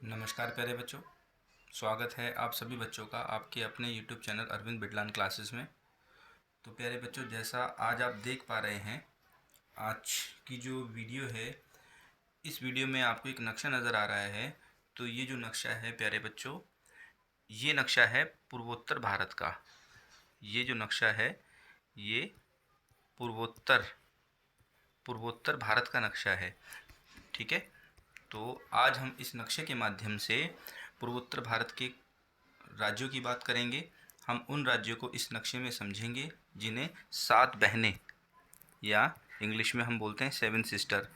नमस्कार प्यारे बच्चों। स्वागत है आप सभी बच्चों का आपके अपने YouTube channel Arvind Bidlan classes में। तो प्यारे बच्चों, जैसा आज आप देख पा रहे हैं, आज की जो वीडियो है, इस वीडियो में आपको एक नक्शा नज़र आ रहा है। तो ये जो नक्शा है प्यारे बच्चों, ये नक्शा है पूर्वोत्तर भारत का। ये जो नक्शा है ये पूर्वोत्तर पूर्वोत्तर भारत का नक्शा है। ठीक है, तो आज हम इस नक्शे के माध्यम से पूर्वोत्तर भारत के राज्यों की बात करेंगे। हम उन राज्यों को इस नक्शे में समझेंगे जिन्हें 7 बहनें, या इंग्लिश में हम बोलते हैं 7 सिस्टर।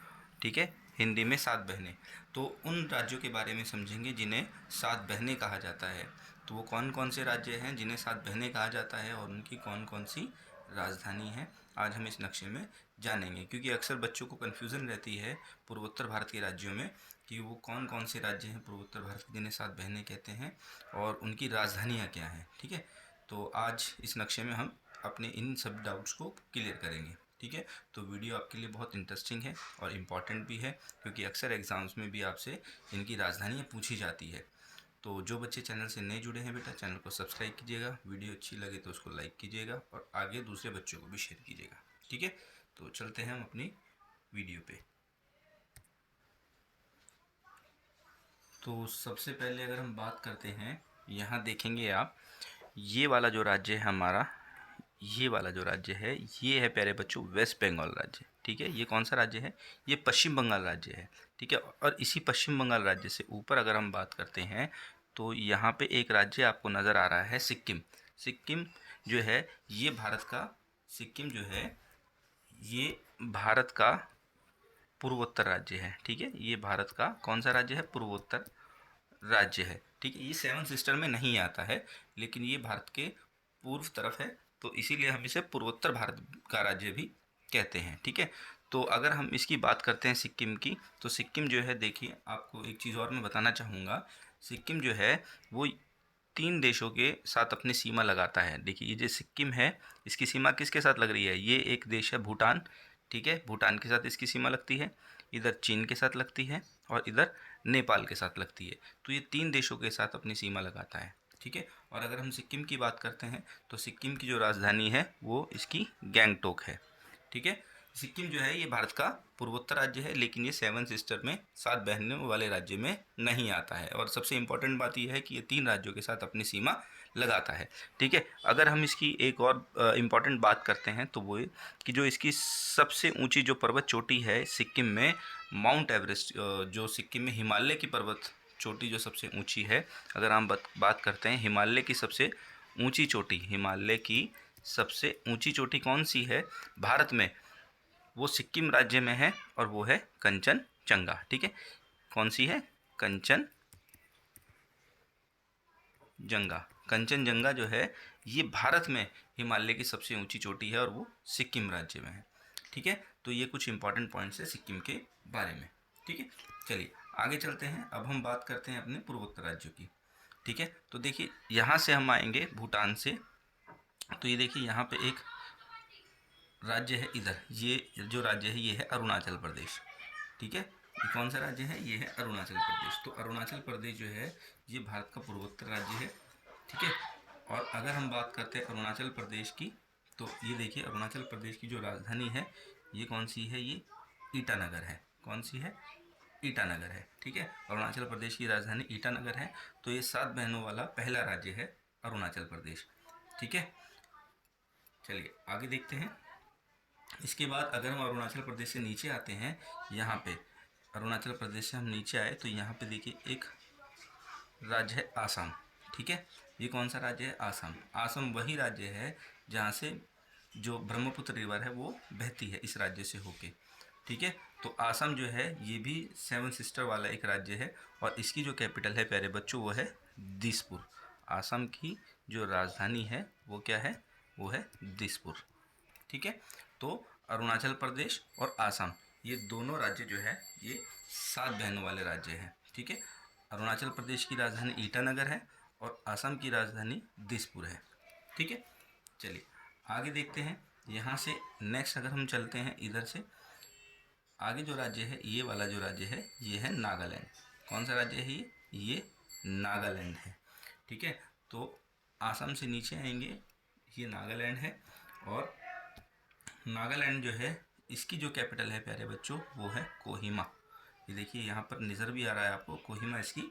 ठीक है, हिंदी में 7 बहनें। तो उन राज्यों के बारे में समझेंगे जिन्हें 7 बहनें कहा जाता है। तो वो कौन कौन से राज्य हैं जिन्हें 7 बहनें कहा जाता है और उनकी कौन कौन सी राजधानी है, आज हम इस नक्शे में जानेंगे। क्योंकि अक्सर बच्चों को कन्फ्यूज़न रहती है पूर्वोत्तर भारत के राज्यों में कि वो कौन कौन से राज्य हैं पूर्वोत्तर भारत के जिन्हें 7 बहनें कहते हैं और उनकी राजधानियाँ क्या हैं। ठीक है, तो आज इस नक्शे में हम अपने इन सब डाउट्स को क्लियर करेंगे। ठीक है, तो वीडियो आपके लिए बहुत इंटरेस्टिंग है और इम्पॉर्टेंट भी है, क्योंकि अक्सर एग्ज़ाम्स में भी आपसे इनकी राजधानियाँ पूछी जाती है। तो जो बच्चे चैनल से नए जुड़े हैं बेटा, चैनल को सब्सक्राइब कीजिएगा, वीडियो अच्छी लगे तो उसको लाइक कीजिएगा और आगे दूसरे बच्चों को भी शेयर कीजिएगा। ठीक है, तो चलते हैं हम अपनी वीडियो पे। तो सबसे पहले अगर हम बात करते हैं, यहाँ देखेंगे आप, ये वाला जो राज्य है हमारा, ये वाला जो राज्य है ये है प्यारे बच्चों वेस्ट बंगाल राज्य। ठीक है, ये कौन सा राज्य है? ये पश्चिम बंगाल राज्य है। ठीक है, और इसी पश्चिम बंगाल राज्य से ऊपर अगर हम बात करते हैं तो यहाँ पे एक राज्य आपको नज़र आ रहा है सिक्किम। सिक्किम जो है ये भारत का, सिक्किम जो है ये भारत का पूर्वोत्तर राज्य है। ठीक है, ये भारत का कौन सा राज्य है? पूर्वोत्तर राज्य है। ठीक है, ये 7 सिस्टर में नहीं आता है, लेकिन ये भारत के पूर्व तरफ है, तो इसीलिए हम इसे पूर्वोत्तर भारत का राज्य भी कहते हैं। ठीक है, तो अगर हम इसकी बात करते हैं सिक्किम की, तो सिक्किम जो है, देखिए आपको एक चीज़ और मैं बताना चाहूँगा। सिक्किम जो है वो 3 देशों के साथ अपनी सीमा लगाता है। देखिए ये जो सिक्किम है, इसकी सीमा किसके साथ लग रही है? ये एक देश है भूटान। ठीक है, भूटान के साथ इसकी सीमा लगती है, इधर चीन के साथ लगती है और इधर नेपाल के साथ लगती है। तो ये 3 देशों के साथ अपनी सीमा लगाता है। ठीक है, और अगर हम सिक्किम की बात करते हैं तो सिक्किम की जो राजधानी है वो इसकी गैंगटोक है। ठीक है, सिक्किम जो है ये भारत का पूर्वोत्तर राज्य है, लेकिन ये 7 सिस्टर में, 7 बहनों वाले राज्य में नहीं आता है। और सबसे इम्पोर्टेंट बात यह है कि ये 3 राज्यों के साथ अपनी सीमा लगाता है। ठीक है, अगर हम इसकी एक और इम्पॉर्टेंट बात करते हैं तो वो ये कि जो इसकी सबसे ऊंची जो पर्वत चोटी है सिक्किम में, माउंट एवरेस्ट, जो सिक्किम में हिमालय की पर्वत चोटी जो सबसे ऊंची है, अगर हम बात करते हैं हिमालय की सबसे ऊंची चोटी, हिमालय की सबसे ऊंची चोटी कौन सी है भारत में? वो सिक्किम राज्य में है और वो है कंचनजंगा। ठीक है, कौन सी है? कंचनजंगा। कंचनजंगा जो है ये भारत में हिमालय की सबसे ऊंची चोटी है और वो सिक्किम राज्य में है। ठीक है, तो ये कुछ इंपॉर्टेंट पॉइंट्स है सिक्किम के बारे में। ठीक है, चलिए आगे चलते हैं। अब हम बात करते हैं अपने पूर्वोत्तर राज्यों की। ठीक है, तो देखिए यहाँ से हम आएंगे भूटान से, तो ये देखिए यहाँ पे एक राज्य है, इधर ये जो राज्य है ये है अरुणाचल प्रदेश। ठीक है, ये कौन सा राज्य है? ये है अरुणाचल प्रदेश। तो अरुणाचल प्रदेश जो है ये भारत का पूर्वोत्तर राज्य है। ठीक है, और अगर हम बात करते हैं अरुणाचल प्रदेश की, तो ये देखिए अरुणाचल प्रदेश की जो राजधानी है ये कौन सी है? ये ईटानगर है। कौन सी है? ईटानगर है। ठीक है, अरुणाचल प्रदेश की राजधानी ईटानगर है। तो ये 7 बहनों वाला पहला राज्य है अरुणाचल प्रदेश। ठीक है, चलिए आगे देखते हैं। इसके बाद अगर हम अरुणाचल प्रदेश से नीचे आते हैं, यहाँ पे अरुणाचल प्रदेश से हम नीचे आए तो यहाँ पे देखिए एक राज्य है आसाम। ठीक है, ये कौन सा राज्य है? आसाम। आसाम वही राज्य है जहाँ से जो ब्रह्मपुत्र रिवर है वो बहती है इस राज्य से होके। ठीक है, तो आसाम जो है ये भी 7 सिस्टर वाला एक राज्य है और इसकी जो कैपिटल है प्यारे बच्चों वो है दिसपुर। आसाम की जो राजधानी है वो क्या है? वो है दिसपुर। ठीक है, तो अरुणाचल प्रदेश और आसाम ये दोनों राज्य जो है ये 7 बहनों वाले राज्य हैं। ठीक है, अरुणाचल प्रदेश की राजधानी ईटानगर है और आसाम की राजधानी दिसपुर है। ठीक है, चलिए आगे देखते हैं। यहाँ से नेक्स्ट अगर हम चलते हैं इधर से आगे, जो राज्य है ये वाला जो राज्य है ये है नागालैंड। कौन सा राज्य है ये? ये नागालैंड है। ठीक है, तो आसाम से नीचे आएंगे, ये नागालैंड है। और नागालैंड जो है इसकी जो कैपिटल है प्यारे बच्चों वो है कोहिमा। ये देखिए यहाँ पर नज़र भी आ रहा है आपको, कोहिमा इसकी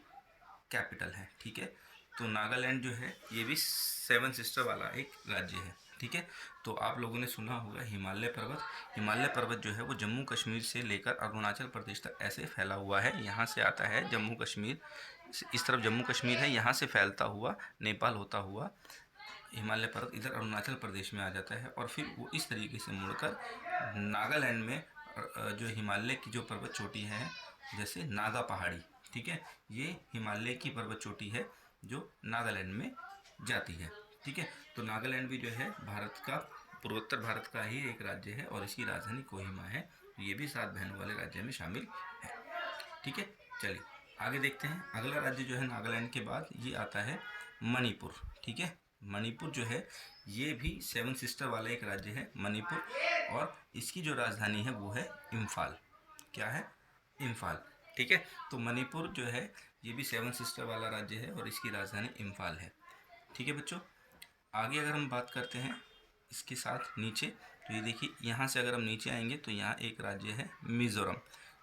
कैपिटल है। ठीक है, तो नागालैंड जो है ये भी 7 सिस्टर वाला एक राज्य है। ठीक है, तो आप लोगों ने सुना होगा हिमालय पर्वत। हिमालय पर्वत जो है वो जम्मू कश्मीर से लेकर अरुणाचल प्रदेश तक ऐसे फैला हुआ है। यहाँ से आता है जम्मू कश्मीर, इस तरफ जम्मू कश्मीर है, यहाँ से फैलता हुआ नेपाल होता हुआ हिमालय पर्वत इधर अरुणाचल प्रदेश में आ जाता है। और फिर वो इस तरीके से मुड़कर नागालैंड में जो हिमालय की जो पर्वत चोटी है, जैसे नागा पहाड़ी, ठीक है, ये हिमालय की पर्वत चोटी है जो नागालैंड में जाती है। ठीक है, तो नागालैंड भी जो है भारत का, पूर्वोत्तर भारत का ही एक राज्य है और इसकी राजधानी कोहिमा है। तो ये भी 7 बहनों वाले राज्य में शामिल है। ठीक है, चलिए आगे देखते हैं। अगला राज्य जो है नागालैंड के बाद ये आता है मणिपुर। ठीक है, मणिपुर जो है ये भी 7 सिस्टर वाला एक राज्य है मणिपुर, और इसकी जो राजधानी है वो है इम्फाल। क्या है? इम्फाल। ठीक है, तो मणिपुर जो है ये भी 7 सिस्टर वाला राज्य है और इसकी राजधानी इम्फाल है। ठीक है बच्चों, आगे अगर हम बात करते हैं इसके साथ नीचे, तो ये देखिए यहाँ से अगर हम नीचे आएंगे तो यहाँ एक राज्य है मिज़ोरम।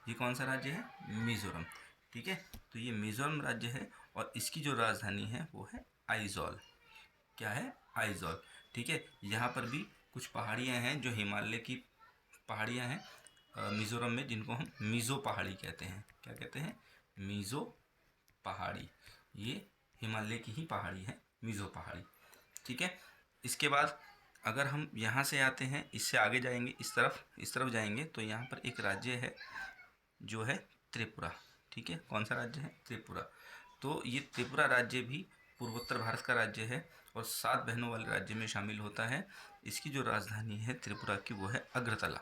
ये कौन सा राज्य है? मिज़ोरम। ठीक है, तो ये मिज़ोरम राज्य है और इसकी जो राजधानी है वो है आइजॉल। क्या है? आइजॉल। ठीक है, यहाँ पर भी कुछ पहाड़ियाँ हैं जो हिमालय की पहाड़ियाँ हैं मिज़ोरम में, जिनको हम मीज़ो पहाड़ी कहते हैं। क्या कहते हैं? मीज़ो पहाड़ी। ये हिमालय की ही पहाड़ी है, मीज़ो पहाड़ी। ठीक है, इसके बाद अगर हम यहाँ से आते हैं, इससे आगे जाएंगे, इस तरफ जाएंगे तो यहाँ पर एक राज्य है जो है त्रिपुरा। ठीक है, कौन सा राज्य है? त्रिपुरा। तो ये त्रिपुरा राज्य भी पूर्वोत्तर भारत का राज्य है और 7 बहनों वाले राज्य में शामिल होता है। इसकी जो राजधानी है त्रिपुरा की वो है अगरतला।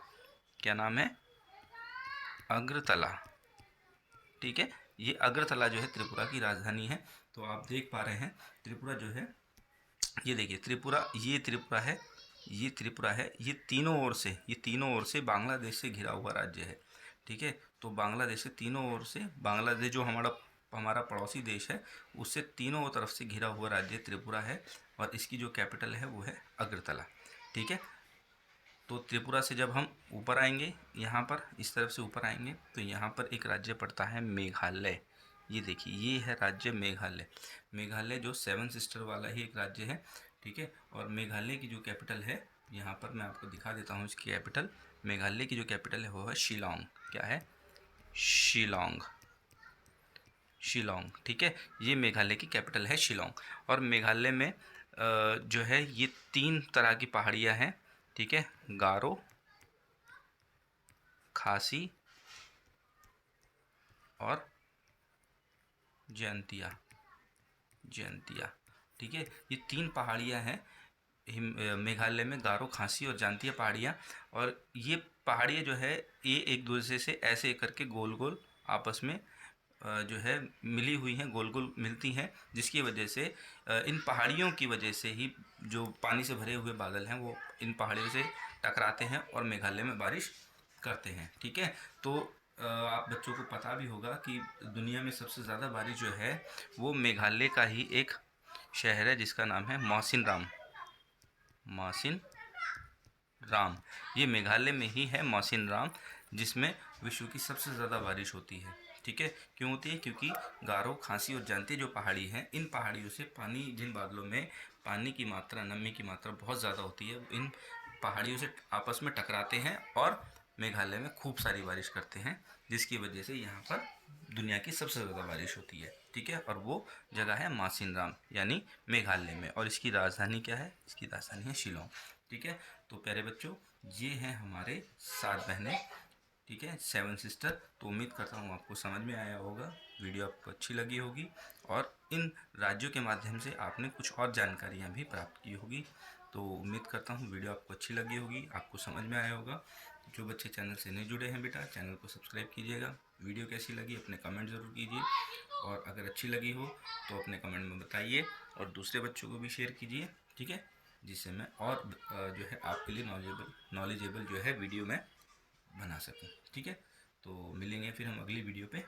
क्या नाम है? अगरतला। ठीक है, ये अगरतला जो है त्रिपुरा की राजधानी है। तो आप देख पा रहे हैं त्रिपुरा जो है, ये देखिए त्रिपुरा, ये त्रिपुरा है, ये त्रिपुरा है, ये तीनों ओर से बांग्लादेश से घिरा हुआ राज्य है। ठीक है, तो बांग्लादेश से तीनों ओर से, बांग्लादेश जो हमारा पड़ोसी देश है, उससे तीनों तरफ से घिरा हुआ राज्य त्रिपुरा है और इसकी जो कैपिटल है वो है अगरतला। ठीक है, तो त्रिपुरा से जब हम ऊपर आएंगे, यहाँ पर इस तरफ से ऊपर आएंगे तो यहाँ पर एक राज्य पड़ता है मेघालय। ये देखिए, ये है राज्य मेघालय। मेघालय जो 7 सिस्टर वाला ही एक राज्य है। ठीक है, और मेघालय की जो कैपिटल है, यहाँ पर मैं आपको दिखा देता हूँ इसकी कैपिटल। मेघालय की जो कैपिटल है वो है शिलोंग। क्या है? शिलोंग। शिलोंग। ठीक है, ये मेघालय की कैपिटल है शिलोंग। और मेघालय में जो है ये 3 तरह की पहाड़ियाँ हैं। ठीक है, गारो, खासी और जयंतिया। ठीक है, ये 3 पहाड़ियाँ हैं मेघालय में, गारो, खासी और जयंतिया पहाड़ियाँ। और ये पहाड़ियाँ जो है ये एक दूसरे से ऐसे करके गोल गोल आपस में जो है मिली हुई हैं, गोल गोल मिलती हैं, जिसकी वजह से इन पहाड़ियों की वजह से ही जो पानी से भरे हुए बादल हैं वो इन पहाड़ियों से टकराते हैं और मेघालय में बारिश करते हैं। ठीक है, तो आप बच्चों को पता भी होगा कि दुनिया में सबसे ज़्यादा बारिश जो है वो मेघालय का ही एक शहर है जिसका नाम है मौसिन राम। मौसिन राम, ये मेघालय में ही है मौसिन राम, जिसमें विश्व की सबसे ज़्यादा बारिश होती है। ठीक है, क्यों होती है? क्योंकि गारो, खासी और जयंती जो पहाड़ी हैं, इन पहाड़ियों से पानी, जिन बादलों में पानी की मात्रा, नमी की मात्रा बहुत ज़्यादा होती है, इन पहाड़ियों से आपस में टकराते हैं और मेघालय में खूब सारी बारिश करते हैं, जिसकी वजह से यहाँ पर दुनिया की सबसे ज़्यादा बारिश होती है। ठीक है, और वो जगह है मौसिन राम यानी मेघालय में। और इसकी राजधानी क्या है? इसकी राजधानी है शिलोंग। ठीक है, तो प्यारे बच्चों, ये हैं हमारे 7 बहनें। ठीक है, 7 सिस्टर। तो उम्मीद करता हूँ आपको समझ में आया होगा, वीडियो आपको अच्छी लगी होगी और इन राज्यों के माध्यम से आपने कुछ और जानकारियाँ भी प्राप्त की होगी। तो उम्मीद करता हूँ वीडियो आपको अच्छी लगी होगी, आपको समझ में आया होगा। जो बच्चे चैनल से नहीं जुड़े हैं बेटा, चैनल को सब्सक्राइब कीजिएगा। वीडियो कैसी लगी अपने कमेंट ज़रूर कीजिए, और अगर अच्छी लगी हो तो अपने कमेंट में बताइए और दूसरे बच्चों को भी शेयर कीजिए। ठीक है, जिससे मैं और जो है आपके लिए नॉलेजेबल जो है वीडियो में बना सकें। ठीक है, तो मिलेंगे फिर हम अगली वीडियो पे।